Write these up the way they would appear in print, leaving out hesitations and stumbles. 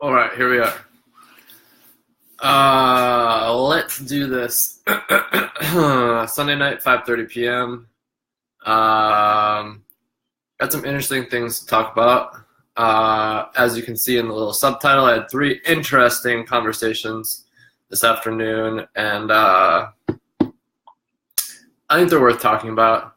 All right, here we are. Let's do this. Sunday night, 5:30 p.m. Got some interesting things to talk about. As you can see in the little subtitle, I had 3 interesting conversations this afternoon, and I think they're worth talking about.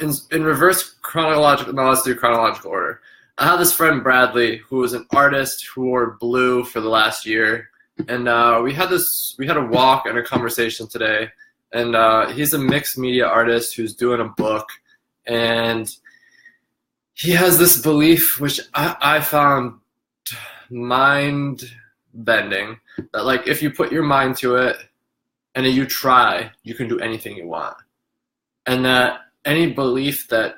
In reverse chronological, no, let's do chronological order. I have this friend Bradley who was an artist who wore blue for the last year, and we had a walk and a conversation today. And he's a mixed media artist who's doing a book, and he has this belief which I found mind bending, that like if you put your mind to it and you try, you can do anything you want, and that any belief that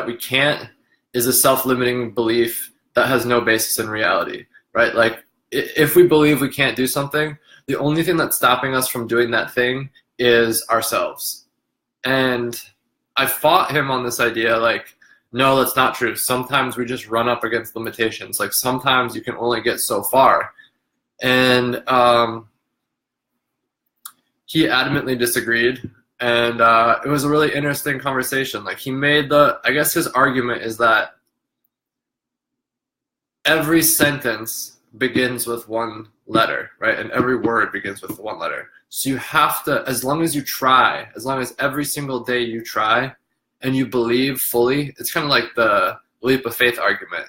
we can't is a self-limiting belief that has no basis in reality, right? Like if we believe we can't do something, the only thing that's stopping us from doing that thing is ourselves. And I fought him on this idea, like, no, that's not true. Sometimes we just run up against limitations. Like sometimes you can only get so far. And he adamantly disagreed. And it was a really interesting conversation. Like he made I guess his argument is that every sentence begins with one letter, right? And every word begins with one letter. So you have to, as long as you try, as long as every single day you try and you believe fully, it's kind of like the leap of faith argument.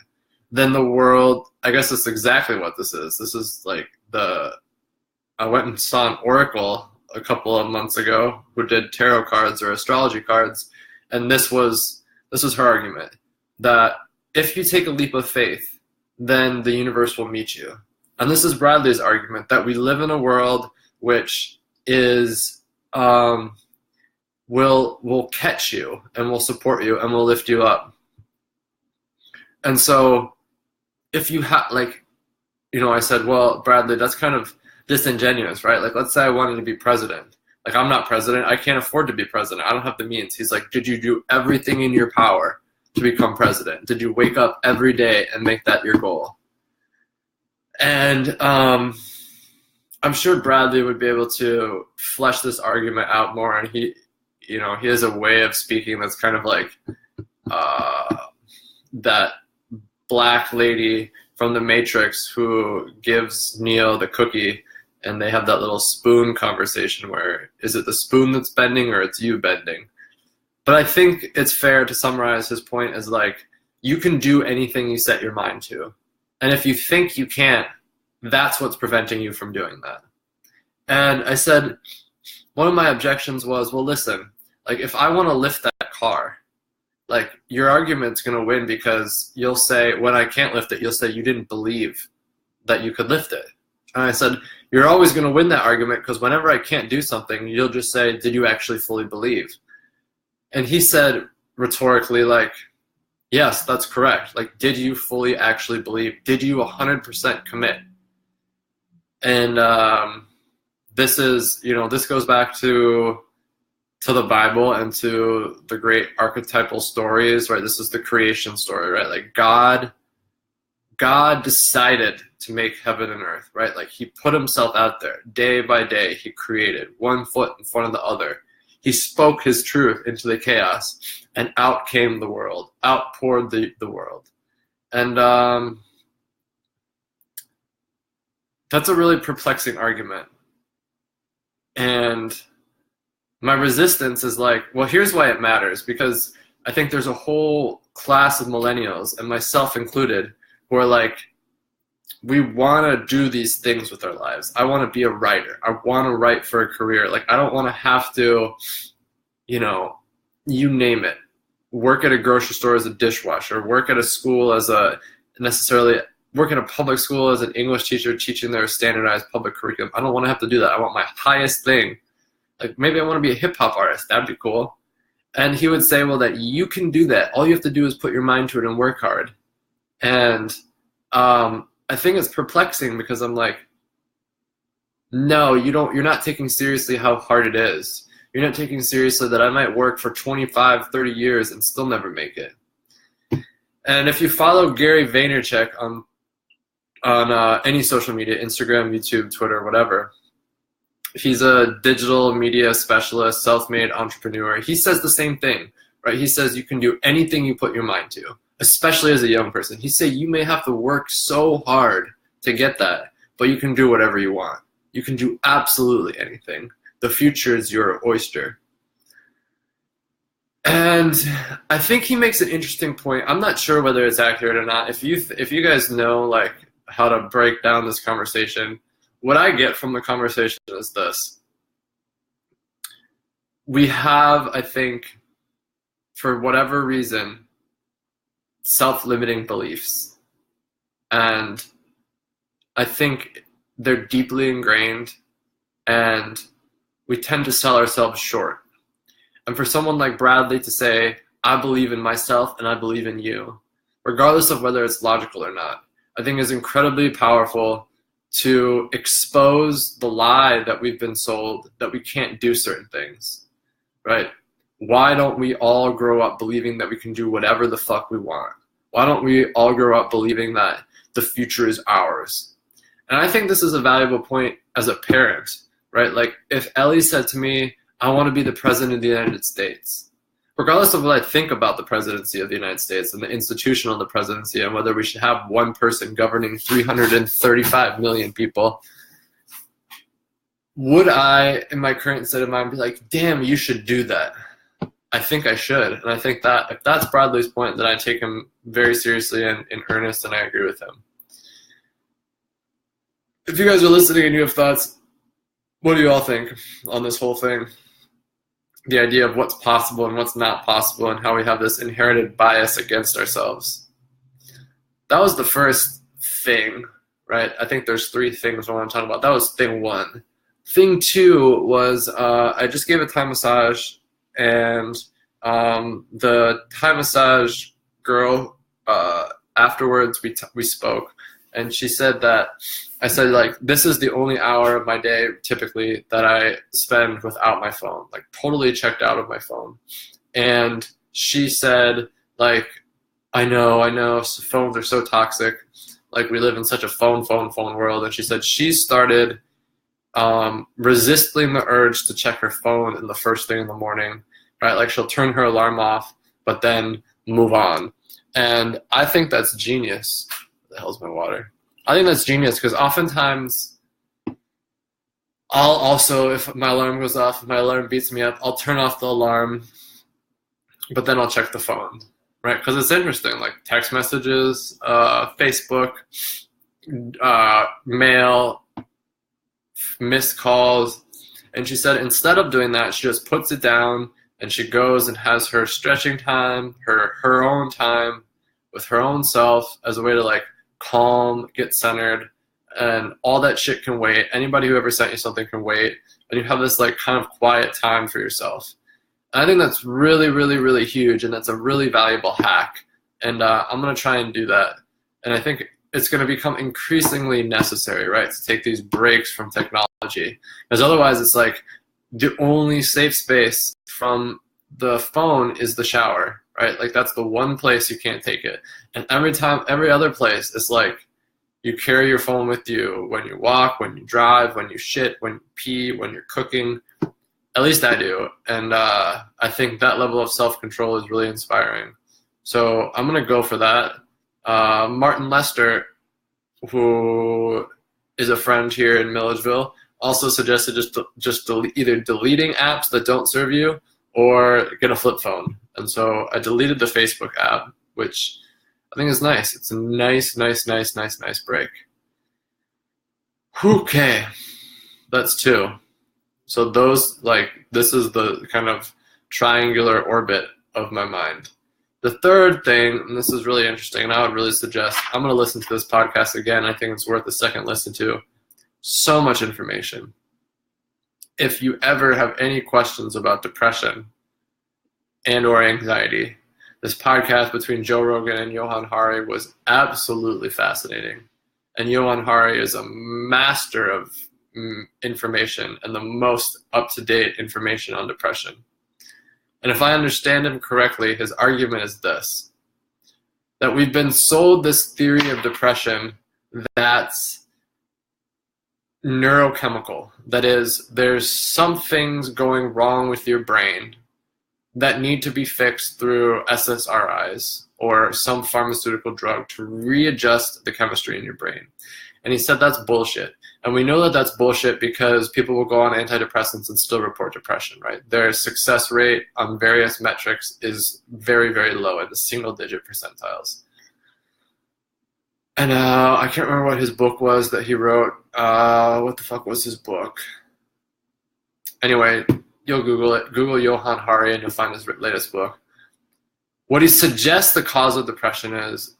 Then the world, I guess that's exactly what this is. This is like I went and saw an oracle a couple of months ago who did tarot cards or astrology cards, and this was her argument, that if you take a leap of faith, then the universe will meet you. And this is Bradley's argument, that we live in a world which is will catch you and will support you and will lift you up. And so if you have, like, I said, well, Bradley, that's kind of disingenuous, right? Like, let's say I wanted to be president. Like, I'm not president. I can't afford to be president. I don't have the means. He's like, did you do everything in your power to become president? Did you wake up every day and make that your goal? And I'm sure Bradley would be able to flesh this argument out more. And he has a way of speaking that's kind of like that black lady from The Matrix who gives Neo the cookie, and they have that little spoon conversation where, is it the spoon that's bending or it's you bending? But I think it's fair to summarize his point as like, you can do anything you set your mind to. And if you think you can't, that's what's preventing you from doing that. And I said, one of my objections was, well, listen, like if I want to lift that car, like your argument's going to win, because you'll say, when I can't lift it, you'll say you didn't believe that you could lift it. And I said, you're always going to win that argument, because whenever I can't do something, you'll just say, did you actually fully believe? And he said rhetorically, like, yes, that's correct. Like, did you fully actually believe? Did you 100% commit? And this goes back to the Bible and to the great archetypal stories, right? This is the creation story, right? Like God decided to make heaven and earth, right? Like he put himself out there day by day. He created one foot in front of the other. He spoke his truth into the chaos, and out came the world, outpoured the world. And that's a really perplexing argument. And my resistance is like, well, here's why it matters, because I think there's a whole class of millennials, and myself included, who are like, we want to do these things with our lives. I want to be a writer. I want to write for a career. Like, I don't want to have to, you name it, work at a grocery store as a dishwasher, work at a school work in a public school as an English teacher teaching their standardized public curriculum. I don't want to have to do that. I want my highest thing. Like, maybe I want to be a hip hop artist. That'd be cool. And he would say, well, that you can do that. All you have to do is put your mind to it and work hard. And I think it's perplexing, because I'm like, no, you're not taking seriously how hard it is. You're not taking seriously that I might work for 25, 30 years and still never make it. And if you follow Gary Vaynerchuk on on any social media, Instagram, YouTube, Twitter, whatever. He's a digital media specialist, self-made entrepreneur. He says the same thing, right? He says you can do anything you put your mind to, especially as a young person. He said you may have to work so hard to get that, but you can do whatever you want. You can do absolutely anything. The future is your oyster. And I think he makes an interesting point. I'm not sure whether it's accurate or not. If you guys know like how to break down this conversation, what I get from the conversation is this. We have, I think, for whatever reason, self-limiting beliefs. And I think they're deeply ingrained, and we tend to sell ourselves short. And for someone like Bradley to say, I believe in myself and I believe in you, regardless of whether it's logical or not, I think is incredibly powerful to expose the lie that we've been sold that we can't do certain things, right? Why don't we all grow up believing that we can do whatever the fuck we want? Why don't we all grow up believing that the future is ours? And I think this is a valuable point as a parent, right? Like if Ellie said to me, I want to be the president of the United States, regardless of what I think about the presidency of the United States and the institution of the presidency and whether we should have one person governing 335 million people, would I, in my current state of mind, be like, damn, you should do that? I think I should. And I think that if that's Bradley's point, then I take him very seriously and in earnest, and I agree with him. If you guys are listening and you have thoughts, what do you all think on this whole thing? The idea of what's possible and what's not possible and how we have this inherited bias against ourselves. That was the first thing, right? I think there's three things I want to talk about. That was thing one. Thing two was I just gave a Thai massage, and the Thai massage girl, afterwards we spoke, and she said that, I said, like, this is the only hour of my day typically that I spend without my phone, like totally checked out of my phone. And she said, like, I know, phones are so toxic. Like, we live in such a phone world. And she said she started resisting the urge to check her phone in the first thing in the morning, right? Like, she'll turn her alarm off, but then move on. And I think that's genius. What the hell's my water? I think that's genius, because oftentimes I'll also, if my alarm goes off, if my alarm beats me up, I'll turn off the alarm, but then I'll check the phone, right? Because it's interesting, like text messages, Facebook, mail, missed calls. And she said instead of doing that, she just puts it down and she goes and has her stretching time, her own time with her own self as a way to like calm, get centered, and all that shit can wait. Anybody who ever sent you something can wait, and you have this like kind of quiet time for yourself. And I think that's really, really, really huge, and that's a really valuable hack. And I'm gonna try and do that. And I think it's gonna become increasingly necessary, right, to take these breaks from technology, because otherwise it's like the only safe space from the phone is the shower, right? Like that's the one place you can't take it. And every other place, it's like you carry your phone with you when you walk, when you drive, when you shit, when you pee, when you're cooking. At least I do. And I think that level of self-control is really inspiring. So I'm going to go for that. Martin Lester, who is a friend here in Milledgeville, also suggested just either deleting apps that don't serve you or get a flip phone. And so I deleted the Facebook app, which I think is nice. It's a nice break. Okay, that's two. So those, like, this is the kind of triangular orbit of my mind. The third thing, and this is really interesting, and I would really suggest, I'm going to listen to this podcast again. I think it's worth a second listen to. So much information. If you ever have any questions about depression and or anxiety, this podcast between Joe Rogan and Johan Hari was absolutely fascinating. And Johan Hari is a master of information and the most up-to-date information on depression. And if I understand him correctly, his argument is this, that we've been sold this theory of depression that's neurochemical. That is, there's some things going wrong with your brain that need to be fixed through SSRIs or some pharmaceutical drug to readjust the chemistry in your brain. And he said that's bullshit. And we know that that's bullshit because people will go on antidepressants and still report depression, right? Their success rate on various metrics is very, very low in the single-digit percentiles. And I can't remember what his book was that he wrote. What the fuck was his book? Anyway, you'll Google it. Google Johann Hari and you'll find his latest book. What he suggests the cause of depression is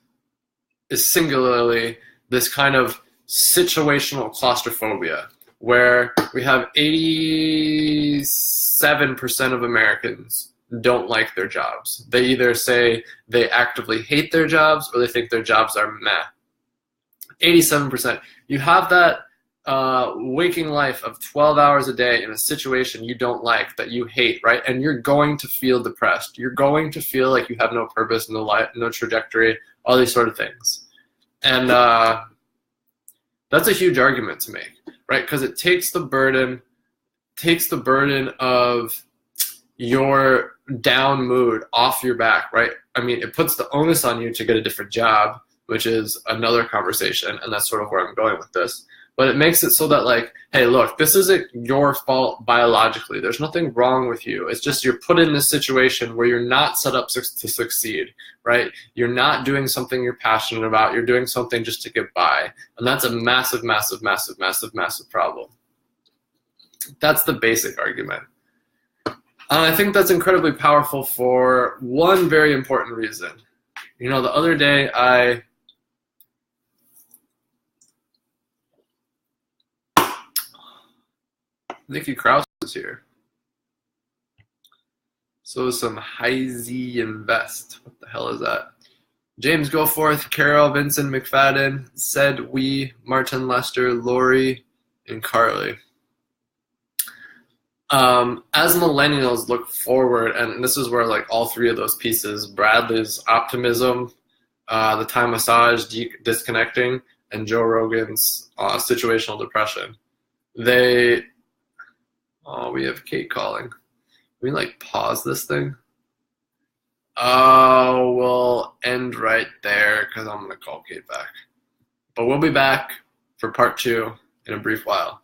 singularly this kind of situational claustrophobia, where we have 87% of Americans don't like their jobs. They either say they actively hate their jobs or they think their jobs are meh. 87%. You have that waking life of 12 hours a day in a situation you don't like, that you hate, right? And you're going to feel depressed. You're going to feel like you have no purpose, no life, no trajectory, all these sort of things. And that's a huge argument to make, right? Because it takes the burden of your down mood off your back, right? I mean, it puts the onus on you to get a different job, which is another conversation, and that's sort of where I'm going with this. But it makes it so that, like, hey, look, this isn't your fault biologically. There's nothing wrong with you. It's just you're put in this situation where you're not set up to succeed, right? You're not doing something you're passionate about. You're doing something just to get by. And that's a massive, massive, massive, massive, massive problem. That's the basic argument. I think that's incredibly powerful for one very important reason. You know, the other day Nikki Krause is here. So is some Heisey Invest. What the hell is that? James Goforth, Carol, Vincent McFadden, Said We, Martin Lester, Lori, and Carly. As millennials look forward, and this is where like all three of those pieces, Bradley's optimism, the Thai massage, disconnecting, and Joe Rogan's situational depression, we have Kate calling. Can we like pause this thing? Oh, we'll end right there because I'm going to call Kate back. But we'll be back for part 2 in a brief while.